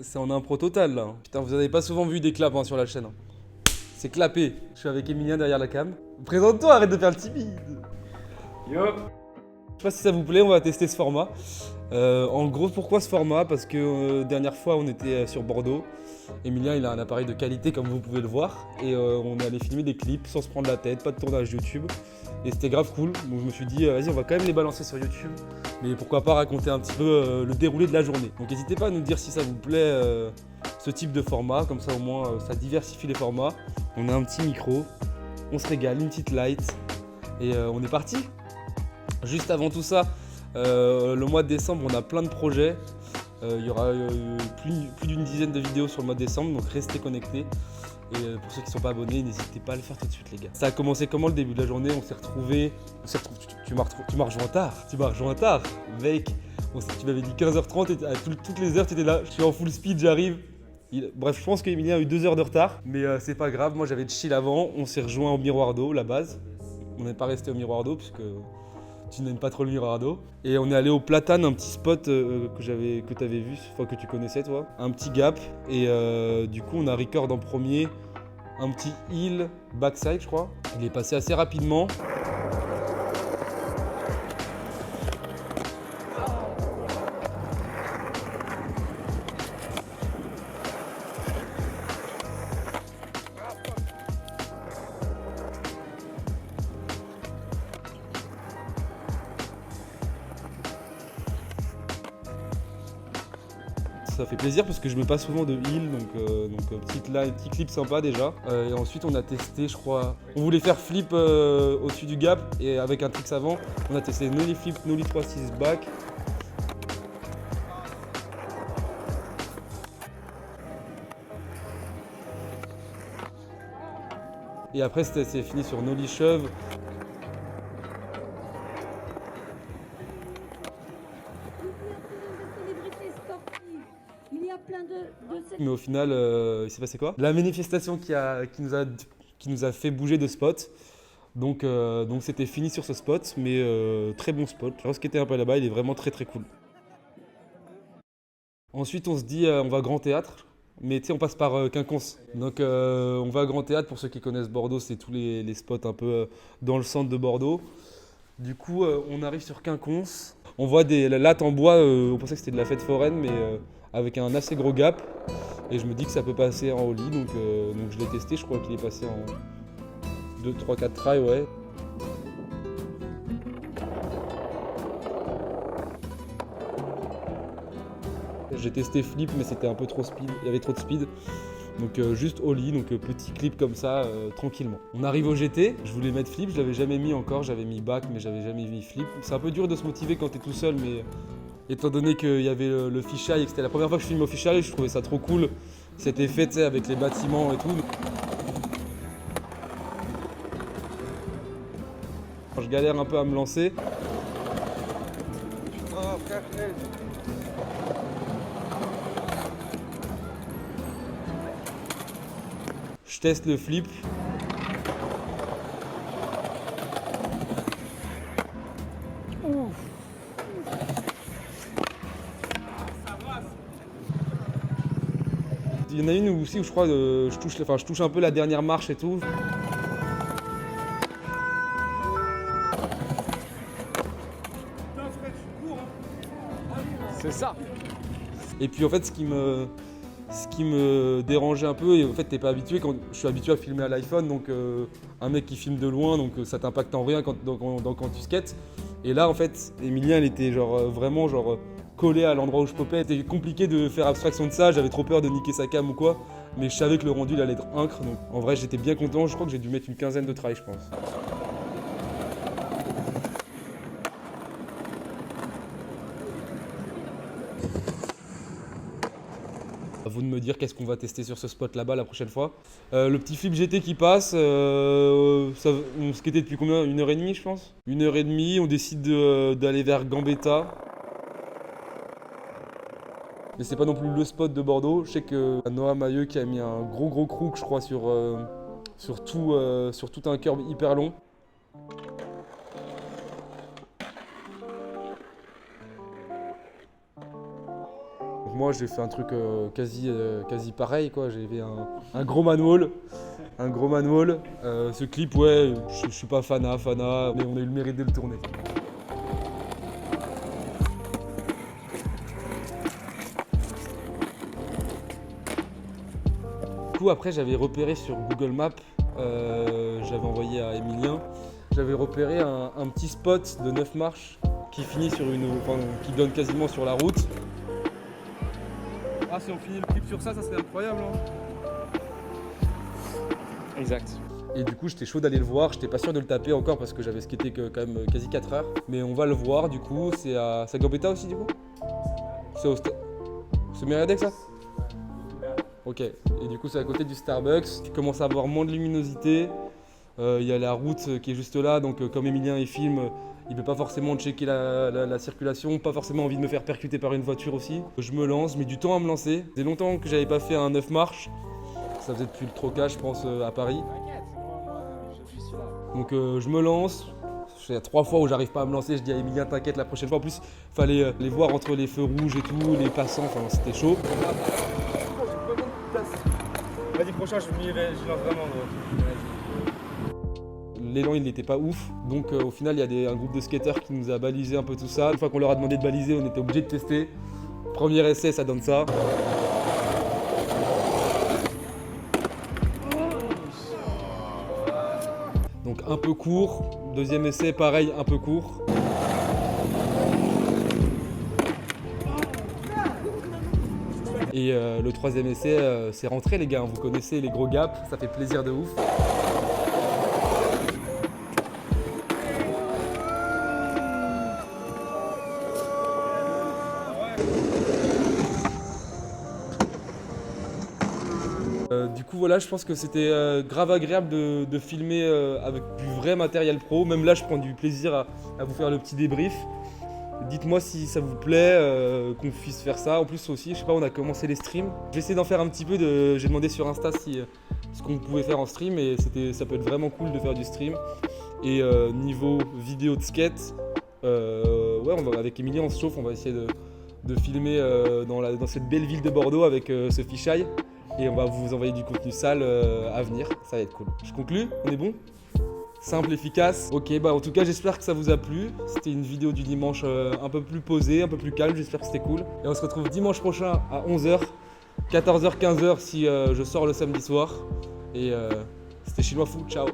C'est en impro total là. Putain, vous avez pas souvent vu des claps sur la chaîne. C'est clapé. Je suis avec Emilien derrière la cam. Présente-toi, arrête de faire le timide. Yo. Je sais pas si ça vous plaît, on va tester ce format. En gros, pourquoi ce format? Parce que dernière fois, on était sur Bordeaux. Emilien, il a un appareil de qualité comme vous pouvez le voir. Et on allait filmer des clips sans se prendre la tête, pas de tournage YouTube. Et c'était grave cool. Donc je me suis dit, vas-y, on va quand même les balancer sur YouTube. Mais pourquoi pas raconter un petit peu le déroulé de la journée. Donc n'hésitez pas à nous dire si ça vous plaît, ce type de format. Comme ça, au moins, ça diversifie les formats. On a un petit micro, on se régale, une petite light. Et on est parti. Juste avant tout ça, le mois de décembre, on a plein de projets. Il y aura plus d'une dizaine de vidéos sur le mois de décembre, donc restez connectés. Et pour ceux qui ne sont pas abonnés, n'hésitez pas à le faire tout de suite, les gars. Ça a commencé comment le début de la journée? On s'est retrouvés. Tu m'as rejoint tard. Tu m'as rejoint tard, mec. Tu m'avais dit 15h30 et à toutes les heures, tu étais là. Je suis en full speed, j'arrive. Bref, je pense qu'Emilien a eu 2 heures de retard, mais c'est pas grave. Moi, j'avais de chill avant. On s'est rejoint au Miroir d'eau, la base. On n'est pas resté au Miroir d'eau puisque tu n'aimes pas trop le Miroir d'eau. Et on est allé au Platane, un petit spot que tu avais vu, enfin que tu connaissais toi. Un petit gap. Et du coup, on a record en premier un petit hill backside, je crois. Il est passé assez rapidement. Ça fait plaisir parce que je me passe souvent de hill, donc petit clip sympa déjà. Et ensuite on a testé, je crois, on voulait faire flip au-dessus du gap et avec un tricks avant, on a testé nollie flip, nollie 3-6 back. Et après c'est fini sur nollie shove. Mais au final, il s'est passé quoi? La manifestation qui nous a fait bouger de spot. Donc c'était fini sur ce spot, mais très bon spot. Je skater un peu là-bas, il est vraiment très très cool. Ensuite, on se dit, on va à Grand Théâtre, mais tu sais, on passe par Quinconce. Donc on va à Grand Théâtre, pour ceux qui connaissent Bordeaux, c'est tous les spots un peu dans le centre de Bordeaux. Du coup, on arrive sur Quinconce. On voit des lattes en bois, on pensait que c'était de la fête foraine, mais avec un assez gros gap. Et je me dis que ça peut passer en ollie, donc je l'ai testé, je crois qu'il est passé en 2, 3, 4 tries, ouais. J'ai testé flip, mais c'était un peu trop speed, il y avait trop de speed. Donc juste ollie, donc petit clip comme ça, tranquillement. On arrive au GT, je voulais mettre flip, je l'avais jamais mis encore, j'avais mis back, mais j'avais jamais mis flip. C'est un peu dur de se motiver quand t'es tout seul, mais étant donné qu'il y avait le fisheye et que c'était la première fois que je filmais au fisheye, je trouvais ça trop cool. Cet effet, tu sais, avec les bâtiments et tout. Je galère un peu à me lancer. Je teste le flip. Il y en a une aussi où je crois je touche un peu la dernière marche et tout. C'est ça. Et puis en fait ce qui me dérangeait un peu, et en fait t'es pas habitué, quand je suis habitué à filmer à l'iPhone, donc un mec qui filme de loin, donc ça t'impacte en rien quand tu skates. Et là en fait Emilien, il était vraiment collé à l'endroit où je popais. C'était compliqué de faire abstraction de ça, j'avais trop peur de niquer sa cam ou quoi, mais je savais que le rendu il allait être incre, donc en vrai j'étais bien content. Je crois que j'ai dû mettre une quinzaine de tries, je pense. À vous de me dire qu'est-ce qu'on va tester sur ce spot là-bas la prochaine fois. Le petit flip GT qui passe, on skatait depuis combien? 1h30 je pense. 1h30, on décide d'aller vers Gambetta. Mais c'est pas non plus le spot de Bordeaux. Je sais que Noah Mailleux qui a mis un gros crook, je crois, sur tout un curb hyper long. moi j'ai fait un truc quasi pareil quoi. J'ai fait un gros manual. Ce clip, ouais, je suis pas fana, mais on a eu le mérite de le tourner. Du coup, après, j'avais repéré sur Google Maps, j'avais envoyé à Emilien, j'avais repéré un petit spot de 9 marches qui finit sur qui donne quasiment sur la route. Ah, si on finit le clip sur ça serait incroyable, hein. Exact. Et du coup, j'étais chaud d'aller le voir. J'étais pas sûr de le taper encore parce que j'avais skaté quand même quasi 4 heures. Mais on va le voir du coup. C'est à Gambetta aussi, du coup. C'est Mériadec, ça? Ok. Et du coup, c'est à côté du Starbucks. Tu commences à avoir moins de luminosité. Il y a la route qui est juste là. Donc, comme Emilien il filme, il peut pas forcément checker la circulation. Pas forcément envie de me faire percuter par une voiture aussi. Je me lance, je mets du temps à me lancer. Ça faisait longtemps que j'avais pas fait un 9 marches. Ça faisait depuis le trocage, je pense, à Paris. Donc je me lance. Il y a 3 fois où j'arrive pas à me lancer. Je dis à Emilien, t'inquiète, la prochaine fois. En plus, il fallait les voir entre les feux rouges et tout, les passants. Enfin, c'était chaud. Vas-y, prochain, je lance vraiment. L'élan, il n'était pas ouf. Donc au final, il y a un groupe de skateurs qui nous a balisé un peu tout ça. Une fois qu'on leur a demandé de baliser, on était obligé de tester. Premier essai, ça donne ça. Donc un peu court, deuxième essai pareil, un peu court. Et le troisième essai, c'est rentré les gars, vous connaissez les gros gaps, ça fait plaisir de ouf. Du coup voilà, je pense que c'était grave agréable de filmer avec du vrai matériel pro. Même là je prends du plaisir à vous faire le petit débrief. Dites-moi si ça vous plaît qu'on puisse faire ça. En plus aussi, je sais pas, on a commencé les streams. J'ai essayé d'en faire un petit peu, j'ai demandé sur Insta ce qu'on pouvait faire en stream et ça peut être vraiment cool de faire du stream. Et niveau vidéo de skate, ouais, avec Emilien on se chauffe, on va essayer de filmer dans cette belle ville de Bordeaux avec ce fisheye. Et on va vous envoyer du contenu sale à venir, ça va être cool. Je conclue, on est bon? Simple, efficace. Ok, bah en tout cas j'espère que ça vous a plu. C'était une vidéo du dimanche un peu plus posée, un peu plus calme, j'espère que c'était cool. Et on se retrouve dimanche prochain à 11h, 14h, 15h si je sors le samedi soir. Et c'était Chinois Fou, ciao.